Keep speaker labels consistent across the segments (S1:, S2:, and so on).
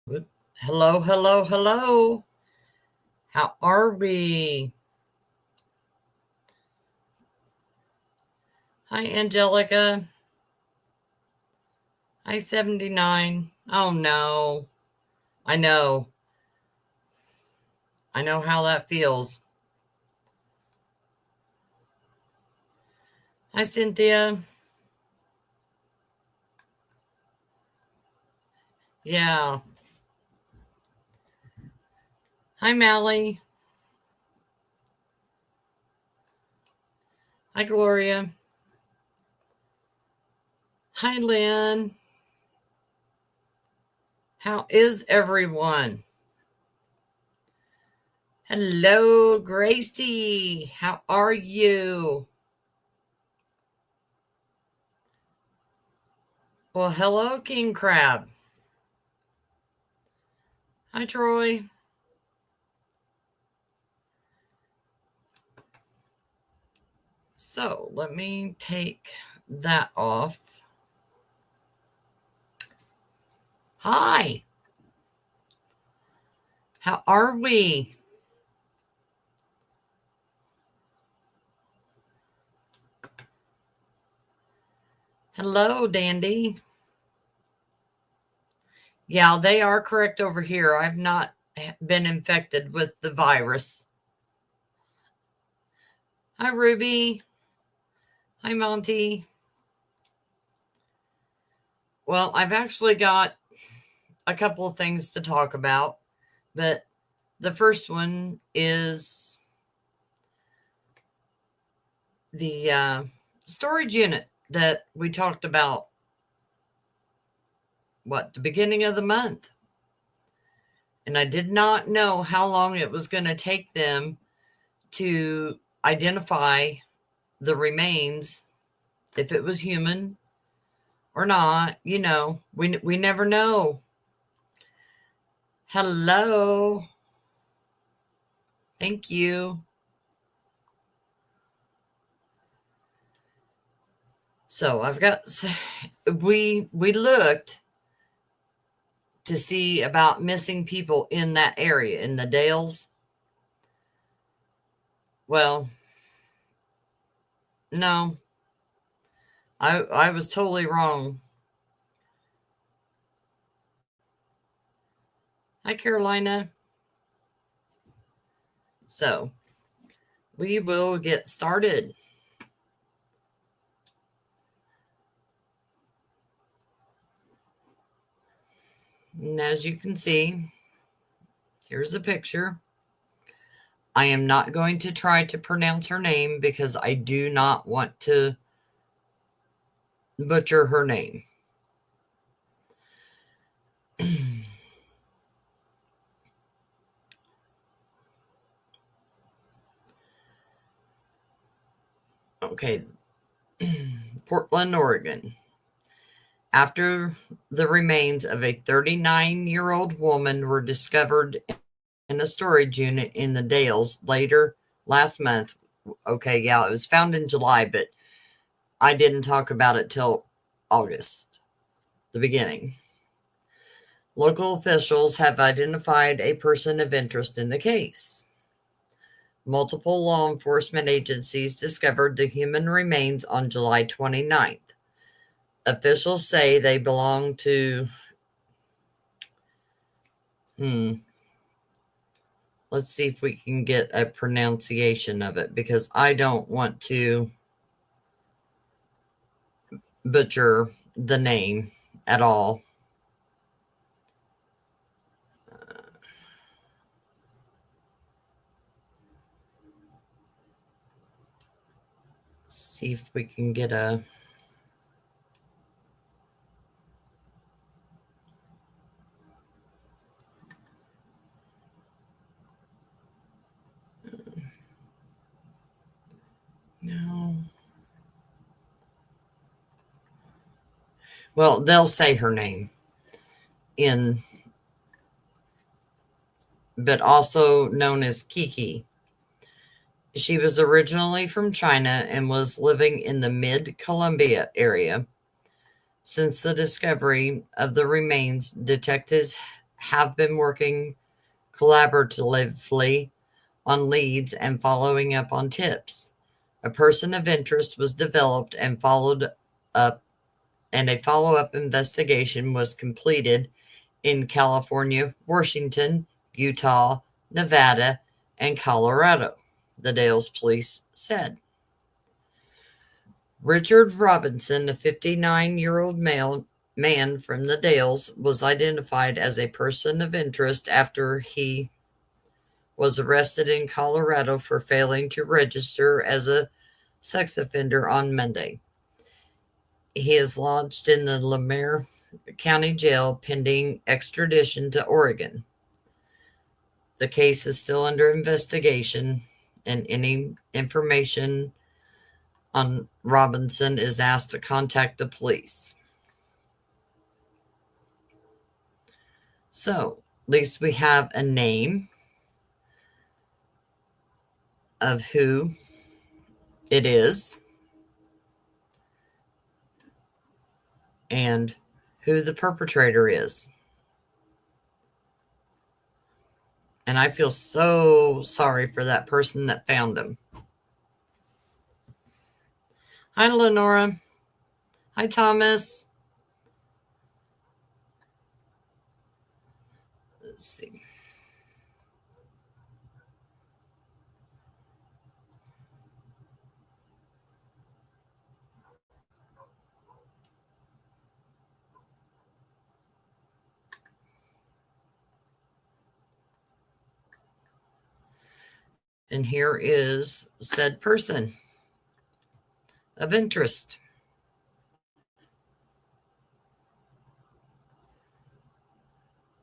S1: Hello, hello, hello. How are we? Hi, Angelica. Hi, 79. Oh, no. I know. I know how that feels. Hi, Cynthia. Yeah. Hi, Mally. Hi, Gloria. Hi, Lynn. How is everyone? Hello, Gracie. How are you? Well, hello, King Crab. Hi, Troy. So let me take that off. Hi. How are we? Hello, Dandy. Yeah, they are correct over here. I've not been infected with the virus. Hi, Ruby. Hi, Monty. Well, I've actually got a couple of things to talk about, but the first one is the storage unit that we talked about, the beginning of the month. And I did not know how long it was going to take them to identify the remains, if it was human or not. We never know. Hello. Thank you. So we looked to see about missing people in that area, in the Dalles. Well, no, I was totally wrong. Hi, Carolina. So we will get started. And as you can see, here's a picture. I am not going to try to pronounce her name because I do not want to butcher her name. Okay. Portland, Oregon. After the remains of a 39-year-old woman were discovered in a storage unit in the Dalles later last month. Okay, yeah, it was found in July, but I didn't talk about it till August, the beginning. Local officials have identified a person of interest in the case. Multiple law enforcement agencies discovered the human remains on July 29th. Officials say they belong to, let's see if we can get a pronunciation of it, because I don't want to butcher the name at all. See if we can get a... No. Well, they'll say her name but also known as Kiki. She was originally from China and was living in the mid-Columbia area. Since the discovery of the remains, detectives have been working collaboratively on leads and following up on tips. A person of interest was developed and followed up, and a follow-up investigation was completed in California, Washington, Utah, Nevada, and Colorado, the Dalles Police said. Richard Robinson, a 59-year-old man from the Dalles, was identified as a person of interest after he was arrested in Colorado for failing to register as a sex offender on Monday. He is lodged in the Lemire County Jail pending extradition to Oregon. The case is still under investigation, and any information on Robinson is asked to contact the police. So, at least we have a name of who it is and who the perpetrator is. And I feel so sorry for that person that found him. Hi, Lenora. Hi, Thomas. Let's see. And here is said person of interest.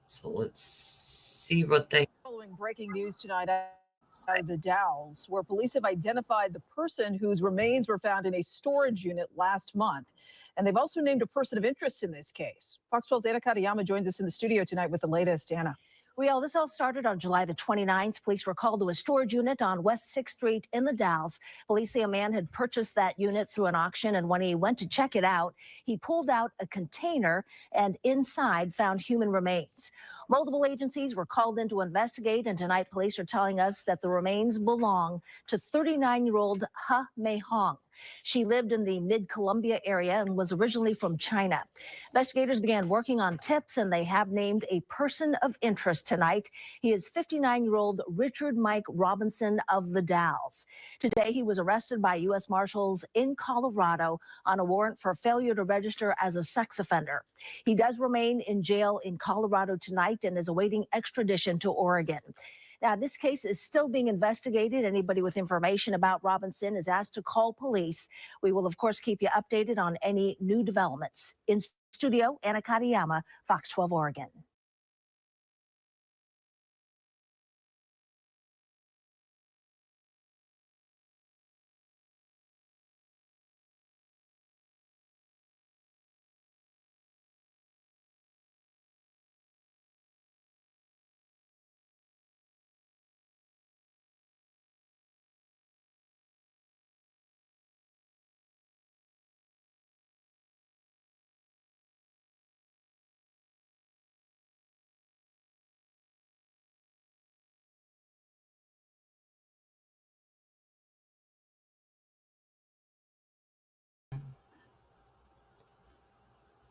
S1: So let's see what they...
S2: Following breaking news tonight out of the Dalles, where police have identified the person whose remains were found in a storage unit last month. And they've also named a person of interest in this case. Fox 12's Anna Katayama joins us in the studio tonight with the latest. Anna.
S3: Well, this all started on July the 29th. Police were called to a storage unit on West 6th Street in the Dalles. Police say a man had purchased that unit through an auction, and when he went to check it out, he pulled out a container and inside found human remains. Multiple agencies were called in to investigate, and tonight police are telling us that the remains belong to 39-year-old Ha Mei Hong. She lived in the Mid-Columbia area and was originally from China. Investigators began working on tips, and they have named a person of interest tonight. He is 59-year-old Richard Mike Robinson of the Dalles. Today, he was arrested by U.S. Marshals in Colorado on a warrant for failure to register as a sex offender. He does remain in jail in Colorado tonight and is awaiting extradition to Oregon. Now, this case is still being investigated. Anybody with information about Robinson is asked to call police. We will, of course, keep you updated on any new developments. In studio, Anna Katayama, Fox 12 Oregon.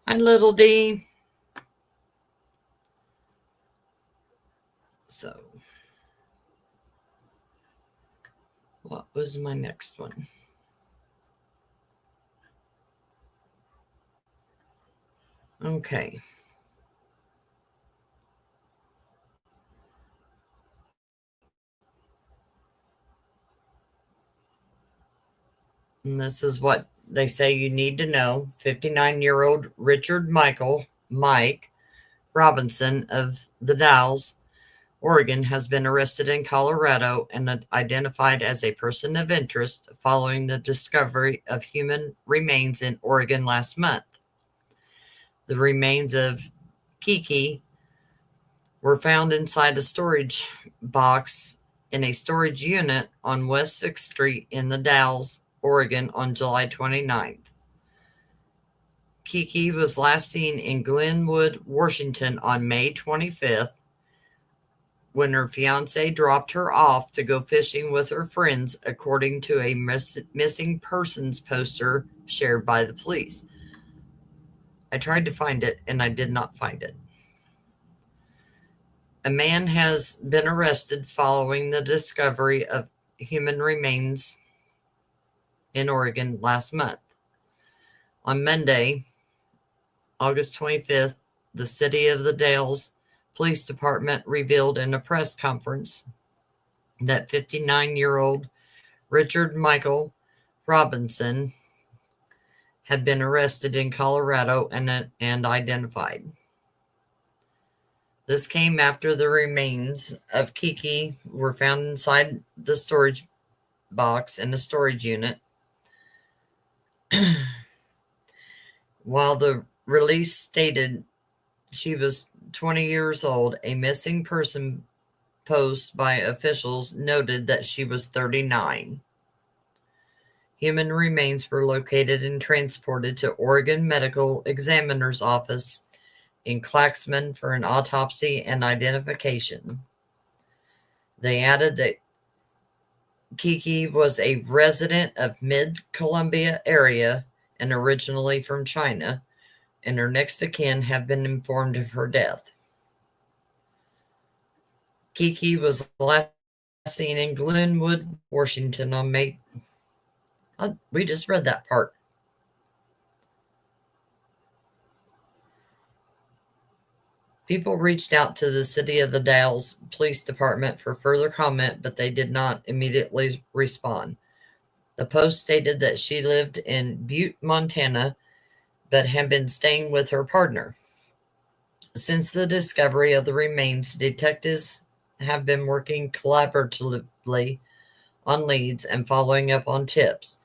S1: Hi, little D. So, what was my next one? Okay. And this is what they say you need to know. 59-year-old Richard Mike Robinson of the Dalles, Oregon, has been arrested in Colorado and identified as a person of interest following the discovery of human remains in Oregon last month. The remains of Kiki were found inside a storage box in a storage unit on West 6th Street in the Dalles, Oregon on July 29th. Kiki was last seen in Glenwood, Washington on May 25th when her fiance dropped her off to go fishing with her friends, according to a missing persons poster shared by the police. I tried to find it and I did not find it. A man has been arrested following the discovery of human remains in Oregon last month. On Monday, August 25th, the city of the Dalles Police Department revealed in a press conference that 59-year-old Richard Michael Robinson had been arrested in Colorado and identified. This came after the remains of Kiki were found inside the storage box in a storage unit. While the release stated she was 20 years old, a missing person post by officials noted that she was 39. Human remains were located and transported to Oregon Medical Examiner's Office in Claxman for an autopsy and identification. They added that Kiki was a resident of Mid-Columbia area and originally from China, and her next of kin have been informed of her death. Kiki was last seen in Glenwood, Washington on May. We just read that part. People reached out to the city of the Dalles Police Department for further comment, but they did not immediately respond. The post stated that she lived in Butte, Montana, but had been staying with her partner. Since the discovery of the remains, detectives have been working collaboratively on leads and following up on tips.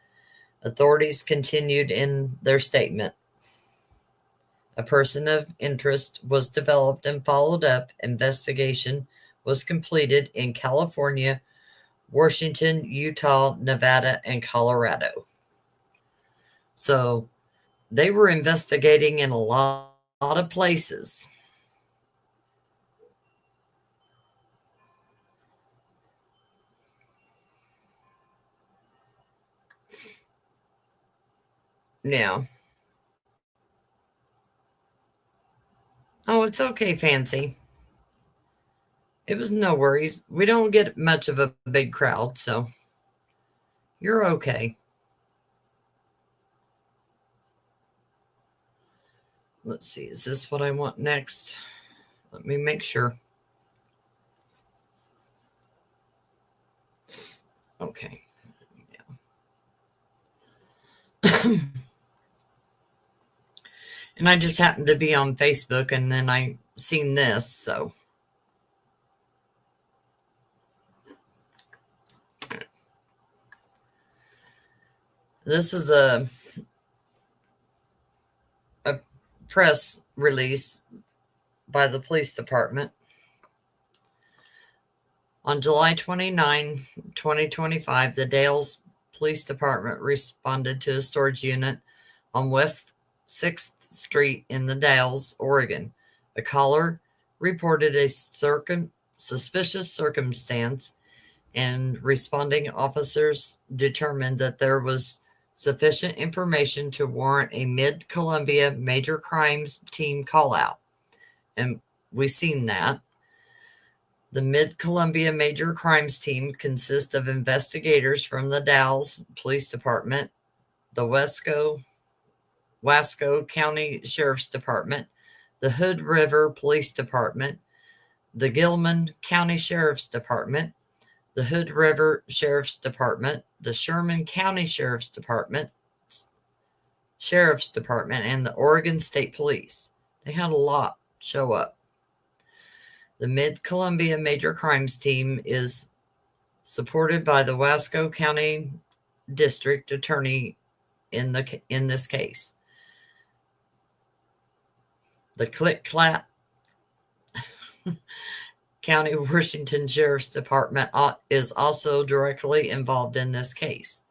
S1: Authorities continued in their statement. A person of interest was developed and followed up. Investigation was completed in California, Washington, Utah, Nevada, and Colorado. So they were investigating in a lot of places. Now, oh, it's okay, Fancy. It was no worries. We don't get much of a big crowd, so you're okay. Let's see, is this what I want next? Let me make sure. Okay. And I just happened to be on Facebook and then I seen this, so. This is a press release by the police department. On July 29, 2025, the Dalles Police Department responded to a storage unit on West 6th Street in the Dalles, Oregon. A caller reported a suspicious circumstance, and responding officers determined that there was sufficient information to warrant a Mid-Columbia Major Crimes Team call-out. And we've seen that. The Mid-Columbia Major Crimes Team consists of investigators from the Dalles Police Department, the Wasco County Sheriff's Department, the Hood River Police Department, the Gilman County Sheriff's Department, the Hood River Sheriff's Department, the Sherman County Sheriff's Department, and the Oregon State Police. They had a lot show up. The Mid-Columbia Major Crimes Team is supported by the Wasco County District Attorney in this case. The Click-Clack County Washington Sheriff's Department is also directly involved in this case.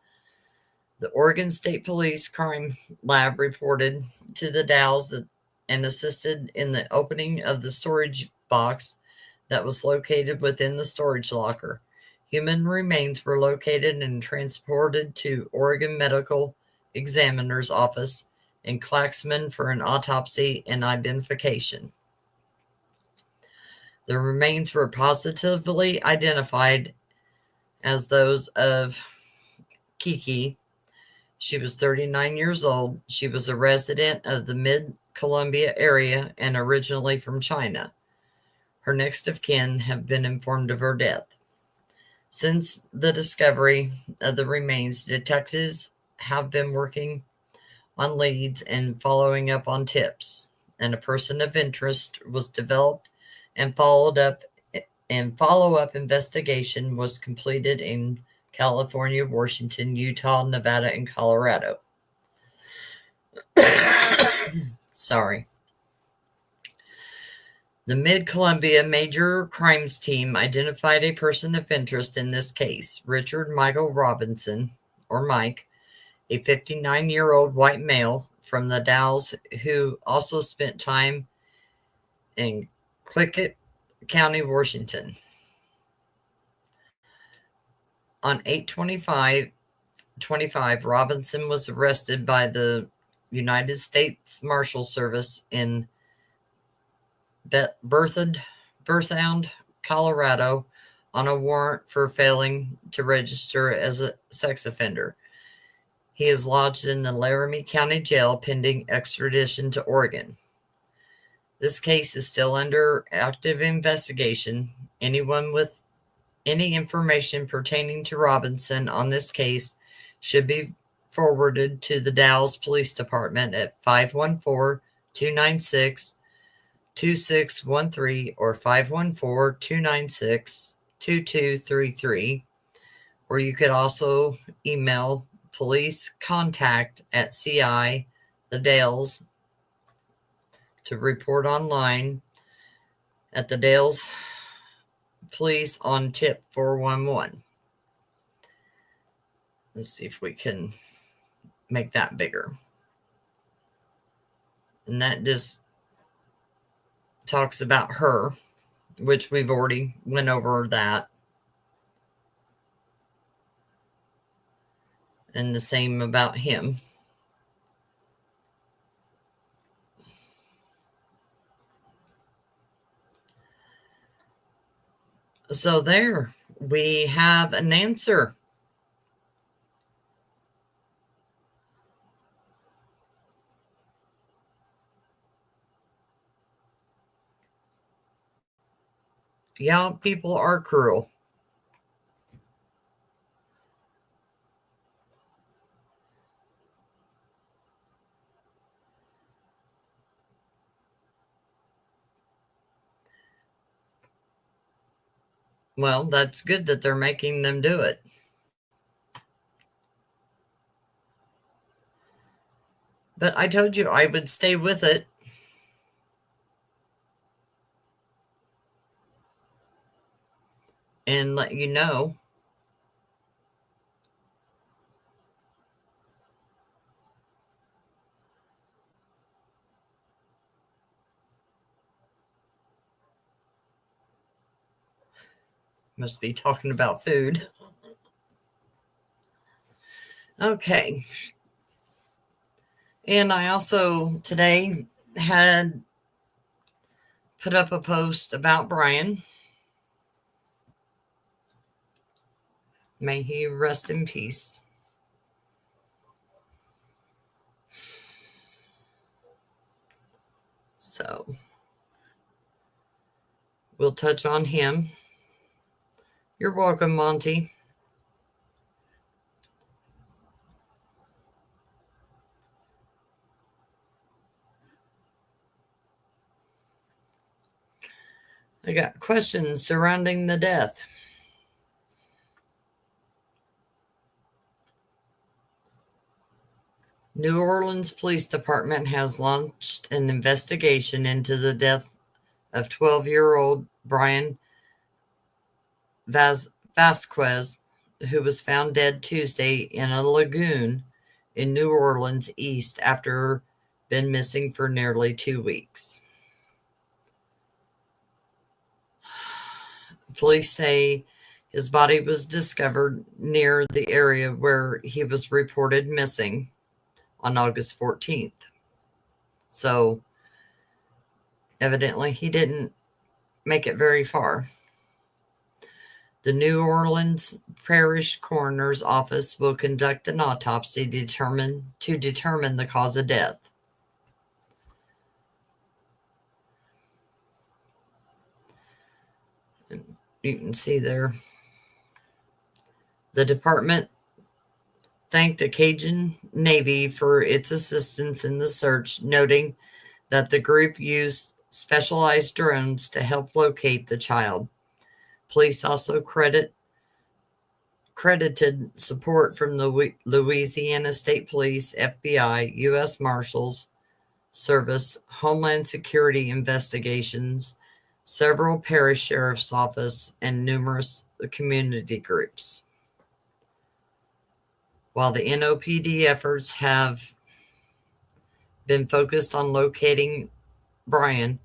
S1: The Oregon State Police Crime Lab reported to the Dalles and assisted in the opening of the storage box that was located within the storage locker. Human remains were located and transported to Oregon Medical Examiner's Office in Claxman for an autopsy and identification. The remains were positively identified as those of Kiki. She was 39 years old. She was a resident of the Mid-Columbia area and originally from China. Her next of kin have been informed of her death. Since the discovery of the remains, detectives have been working on leads and following up on tips, and a person of interest was developed and follow-up investigation was completed in California, Washington, Utah, Nevada, and Colorado. Sorry. The Mid-Columbia Major Crimes Team identified a person of interest in this case, Richard Michael Robinson, or Mike, a 59-year-old white male from the Dalles who also spent time in Clickett County, Washington. On 8/25/25, Robinson was arrested by the United States Marshal Service in Berthoud, Colorado, on a warrant for failing to register as a sex offender. He is lodged in the Laramie County Jail pending extradition to Oregon. This case is still under active investigation. Anyone with any information pertaining to Robinson on this case should be forwarded to the Dalles Police Department at 514-296-2613 or 514-296-2233. Or you could also email policecontact@CI the Dalles to report online at the Dalles Police on tip 411. Let's see if we can make that bigger. And that just talks about her, which we've already went over that. And the same about him. So there, we have an answer. Yeah, people are cruel. Well, that's good that they're making them do it. But I told you I would stay with it. And let you know. Must be talking about food. Okay. And I also today had put up a post about Brian. May he rest in peace. So we'll touch on him. You're welcome, Monty. I got questions surrounding the death. New Orleans Police Department has launched an investigation into the death of 12-year-old Brian Vasquez, who was found dead Tuesday in a lagoon in New Orleans East after been missing for nearly 2 weeks. Police say his body was discovered near the area where he was reported missing on August 14th. So evidently he didn't make it very far. The New Orleans Parish Coroner's Office will conduct an autopsy to determine the cause of death. And you can see there, the department thanked the Cajun Navy for its assistance in the search, noting that the group used specialized drones to help locate the child. Police also credited support from the Louisiana State Police, FBI, U.S. Marshals Service, Homeland Security investigations, several parish sheriff's office, and numerous community groups. While the NOPD efforts have been focused on locating Brian,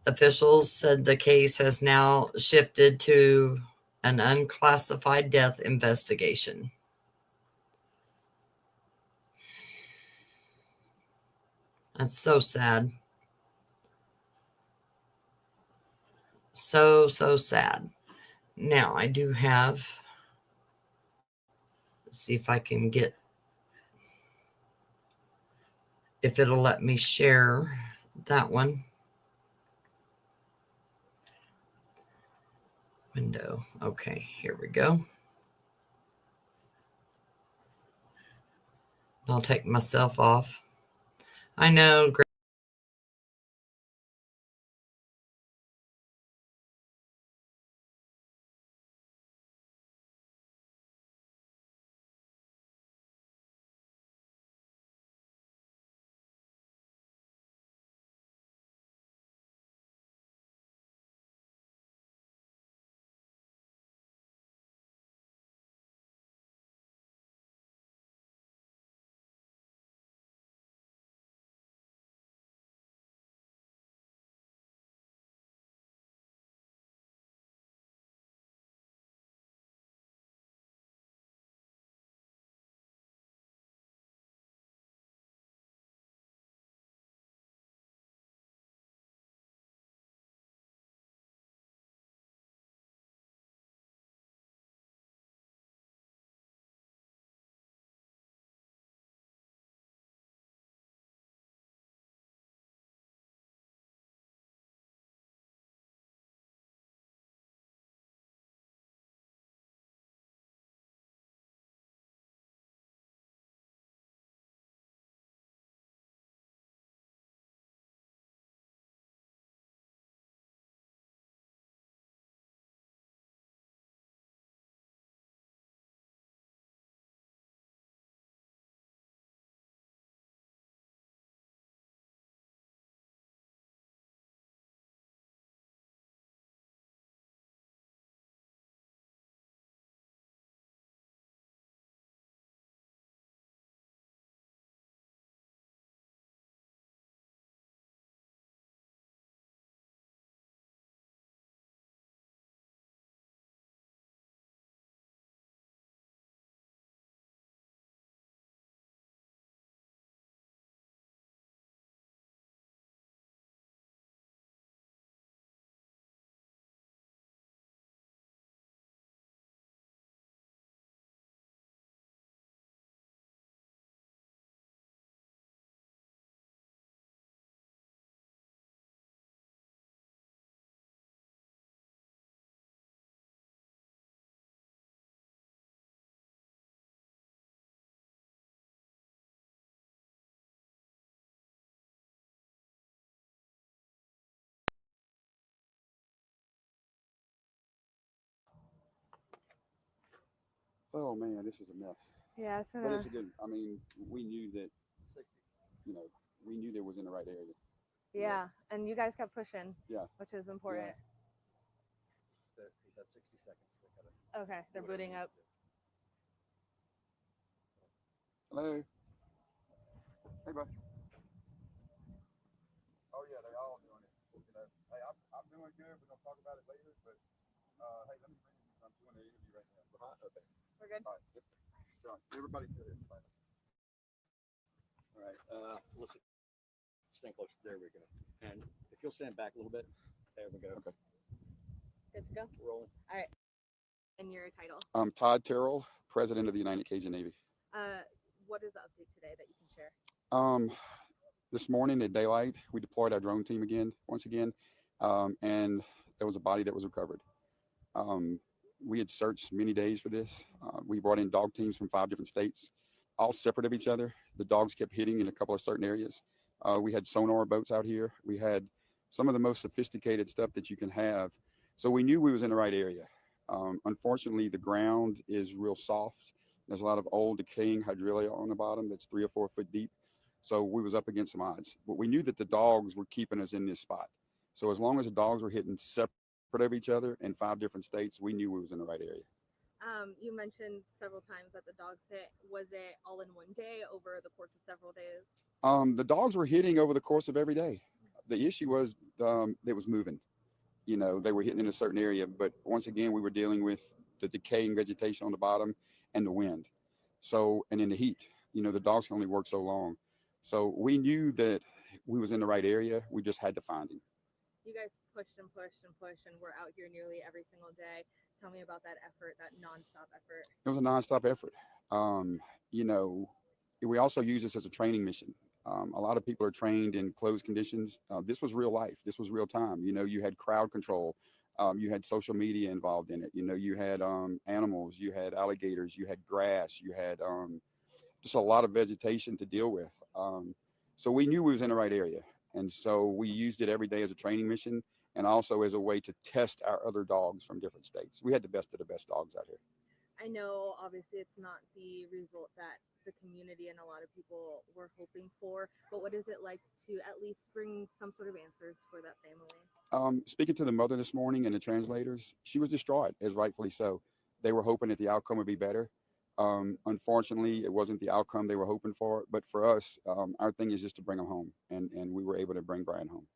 S1: officials said the case has now shifted to an unclassified death investigation. That's so sad. So sad. Now I do have, let's see if I can get, if it'll let me share that one. Window. Okay, here we go. I'll take myself off. I know.
S4: Oh man, this is a mess.
S5: Yeah, it's
S4: But
S5: gonna.
S4: it's a good. I mean, we knew that. You know, we knew there was in the right area.
S5: Yeah, and you guys kept pushing.
S4: Yeah.
S5: Which is important.
S6: He's at 60 seconds.
S5: Okay, they're booting up.
S4: Hello. Hey, bud. Oh yeah, they all doing it. You know, hey, I'm doing good. We're gonna talk about it later, but hey, let me bring you. I'm doing an interview right now. Okay.
S5: We're good.
S4: All right. Done. Everybody sit in.
S6: All right, listen, stand close, there we go. And if you'll stand back a little bit, there we go.
S4: Okay.
S5: Good to go.
S6: Rolling.
S5: All right. And your title.
S4: I'm Todd Terrell, President of the United Cajun Navy.
S5: What is the update today that you can share?
S4: This morning at daylight, we deployed our drone team once again, and there was a body that was recovered. We had searched many days for this. We brought in dog teams from 5 different states, all separate of each other. The dogs kept hitting in a couple of certain areas. We had sonar boats out here. We had some of the most sophisticated stuff that you can have. So we knew we was in the right area. Unfortunately, the ground is real soft. There's a lot of old decaying hydrilla on the bottom that's 3 or 4 foot deep. So we was up against some odds, but we knew that the dogs were keeping us in this spot. So as long as the dogs were hitting separate of each other in 5 different states, we knew we was in the right area.
S5: You mentioned several times that the dogs hit. Was it all in one day over the course of several days?
S4: The dogs were hitting over the course of every day. The issue was it was moving. You know, they were hitting in a certain area, but once again, we were dealing with the decaying vegetation on the bottom and the wind. So, and in the heat, you know, the dogs can only work so long. So we knew that we was in the right area. We just had to find him.
S5: You guys pushed and pushed and pushed, and we're out here nearly every single day. Tell me about that effort, that nonstop effort.
S4: It was a nonstop effort. You know, we also use this as a training mission. A lot of people are trained in closed conditions. This was real life. This was real time. You know, you had crowd control. You had social media involved in it. You know, you had animals, you had alligators, you had grass, you had just a lot of vegetation to deal with. So we knew we was in the right area. And so we used it every day as a training mission and also as a way to test our other dogs from different states. We had the best of the best dogs out here.
S5: I know obviously it's not the result that the community and a lot of people were hoping for, but what is it like to at least bring some sort of answers for that family?
S4: Speaking to the mother this morning and the translators, she was distraught, as rightfully so. They were hoping that the outcome would be better. Unfortunately, it wasn't the outcome they were hoping for, but for us, our thing is just to bring them home, and we were able to bring Brian home.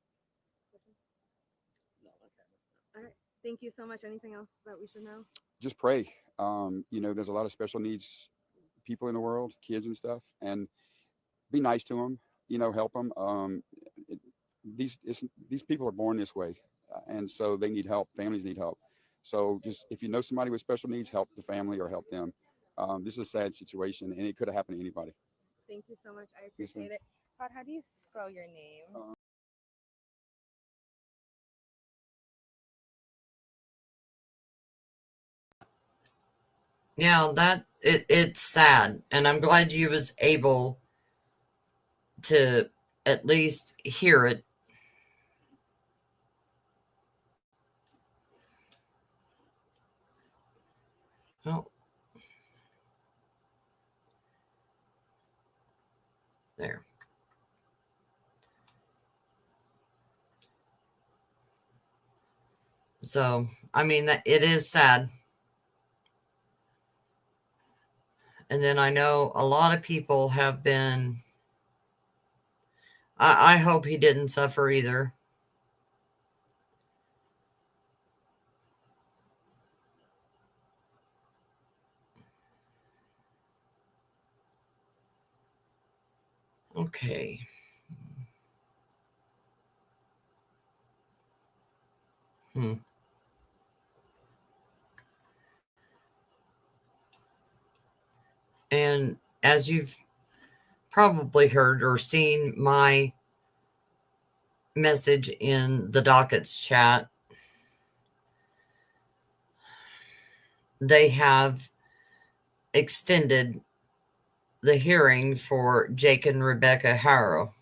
S6: No, okay.
S5: All right. Thank you so much. Anything else that we should know?
S4: Just pray. You know, there's a lot of special needs people in the world, kids and stuff, and be nice to them. You know, help them. These people are born this way, and so they need help. Families need help. So just if you know somebody with special needs, help the family or help them. This is a sad situation, and it could have happened to anybody.
S5: Thank you so much. I
S4: Yes, ma'am.
S5: appreciate it. Todd, how do you spell your name?
S1: Yeah, it's sad, and I'm glad you was able to at least hear it. Oh, there. So, I mean, it is sad. And then I know a lot of people have been. I hope he didn't suffer either. Okay. And as you've probably heard or seen my message in the dockets chat, they have extended the hearing for Jake and Rebecca Harrow.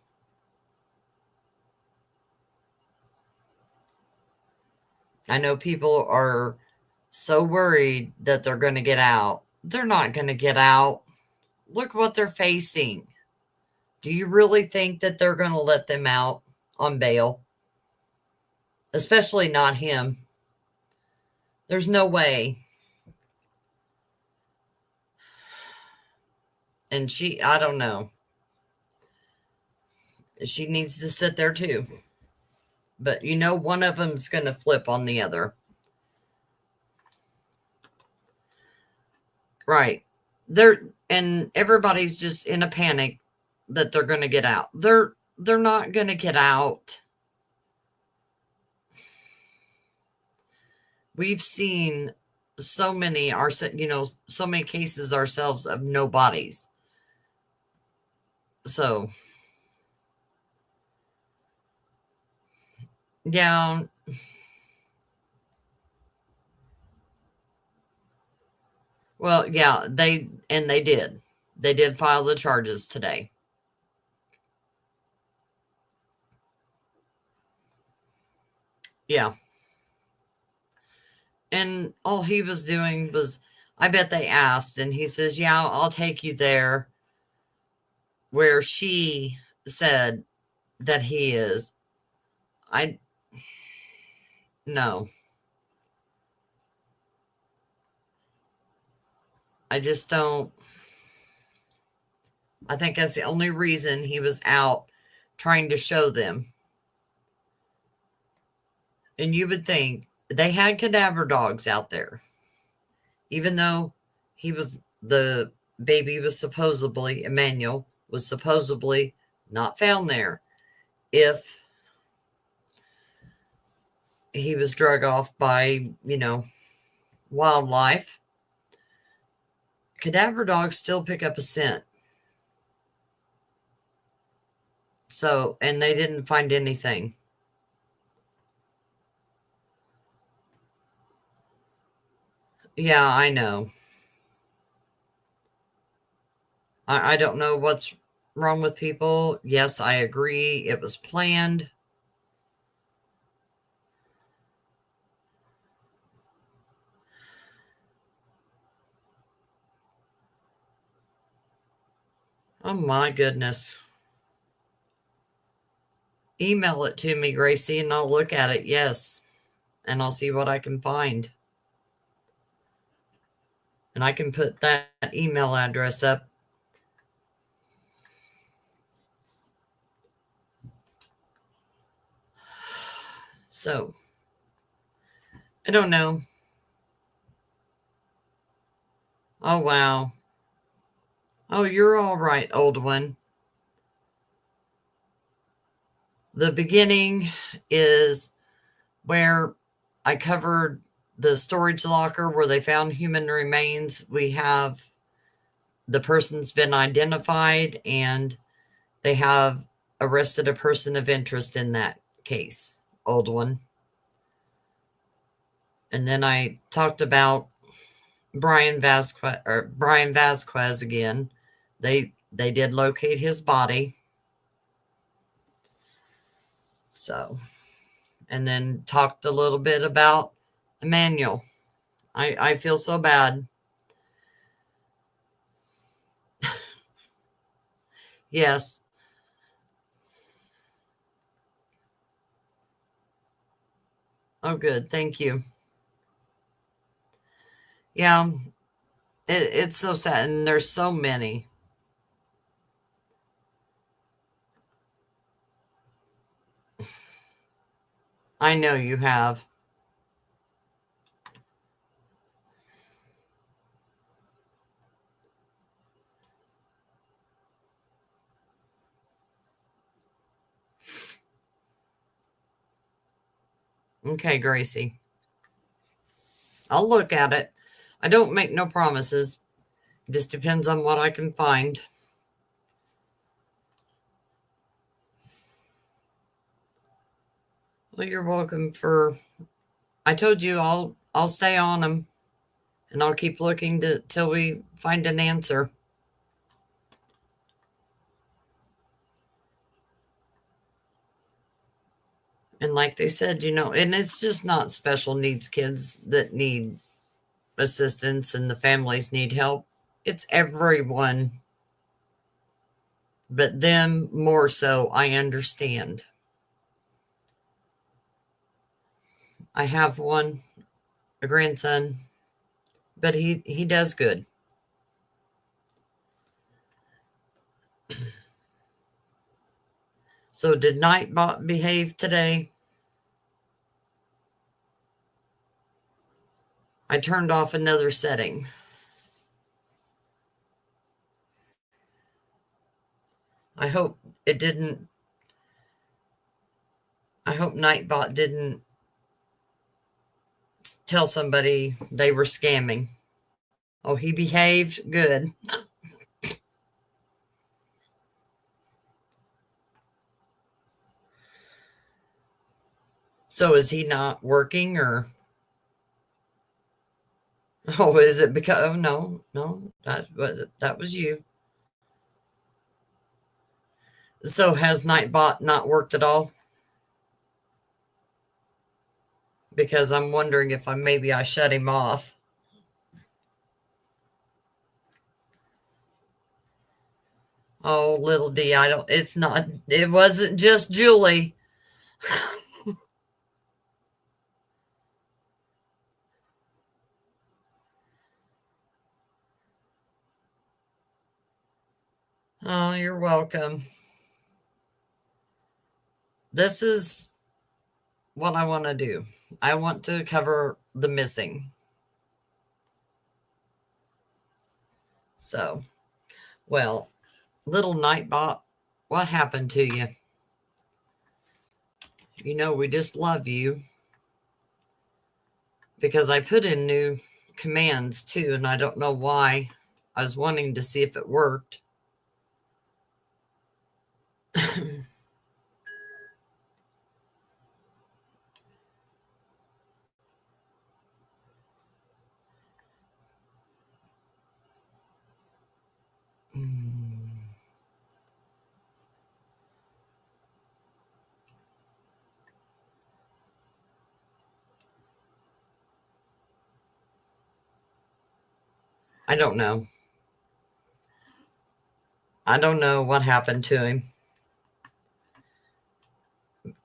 S1: I know people are so worried that they're going to get out. They're not going to get out. Look what they're facing. Do you really think that they're going to let them out on bail? Especially not him. There's no way. And I don't know. She needs to sit there too. But you know, one of them's going to flip on the other. Right. And everybody's just in a panic that they're going to get out. They're not going to get out. We've seen so many so many cases ourselves of no bodies. So yeah. Well, yeah, they did. They did file the charges today. Yeah. And all he was doing was, I bet they asked, and he says, yeah, I'll take you there where she said that he is. No. I just don't. I think that's the only reason he was out trying to show them. And you would think they had cadaver dogs out there, even though the baby was supposedly, Emmanuel was supposedly not found there. If he was drug off by, wildlife, cadaver dogs still pick up a scent. So, and they didn't find anything. Yeah, I know. I don't know what's wrong with people. Yes, I agree. It was planned. Oh my goodness. Email it to me, Gracie, and I'll look at it. Yes. And I'll see what I can find. And I can put that email address up. So, I don't know. Oh, wow. Oh, you're all right, old one. The beginning is where I covered the storage locker where they found human remains. We have the person's been identified and they have arrested a person of interest in that case, old one. And then I talked about Brian Vasquez again. They did locate his body. So, and then talked a little bit about Emmanuel. I feel so bad. Yes. Oh, good. Thank you. Yeah, it's so sad. And there's so many. I know you have. Okay, Gracie. I'll look at it. I don't make no promises. It just depends on what I can find. Well, you're welcome for. I told you I'll stay on them, and I'll keep looking till we find an answer. And like they said, and it's just not special needs kids that need assistance and the families need help. It's everyone. But them more so, I understand. I have one, a grandson, but he does good. So did Nightbot behave today? I turned off another setting. I hope it didn't. I hope Nightbot didn't tell somebody they were scamming. Oh, he behaved good. So is he not working, or? Oh, is it because? Oh, no, that was you. So has Nightbot not worked at all? Because I'm wondering if maybe I shut him off. Oh, little D, it wasn't just Julie. Oh, you're welcome. This is what I want to do. I want to cover the missing. So, well, little Nightbot, what happened to you? You know, we just love you. Because I put in new commands too, and I don't know why. I was wanting to see if it worked. I don't know. I don't know what happened to him.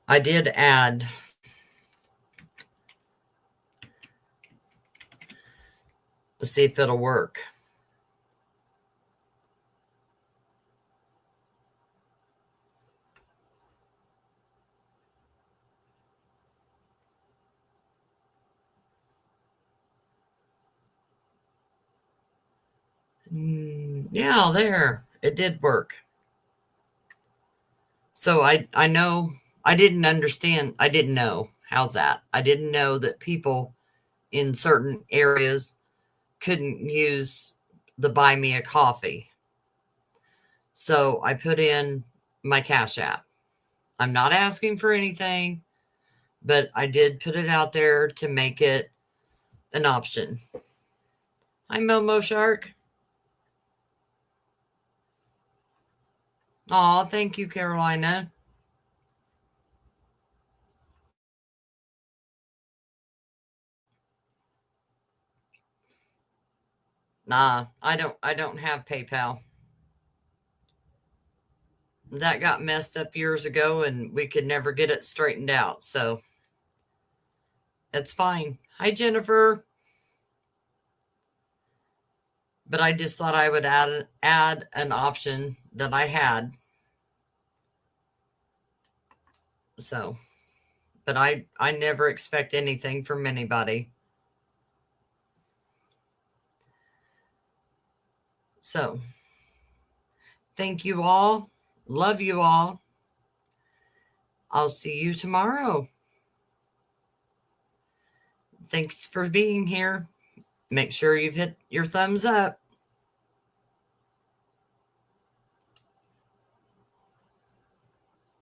S1: I did add to see if it'll work. Yeah, there. It did work. So I know I didn't understand. I didn't know. How's that? I didn't know that people in certain areas couldn't use the buy me a coffee. So I put in my Cash App. I'm not asking for anything, but I did put it out there to make it an option. Hi, Momo Shark. Aw, thank you, Carolina. Nah, I don't have PayPal. That got messed up years ago and we could never get it straightened out. So it's fine. Hi, Jennifer. But I just thought I would add an option that I had. So, but I never expect anything from anybody. So, thank you all. Love you all. I'll see you tomorrow. Thanks for being here. Make sure you've hit your thumbs up.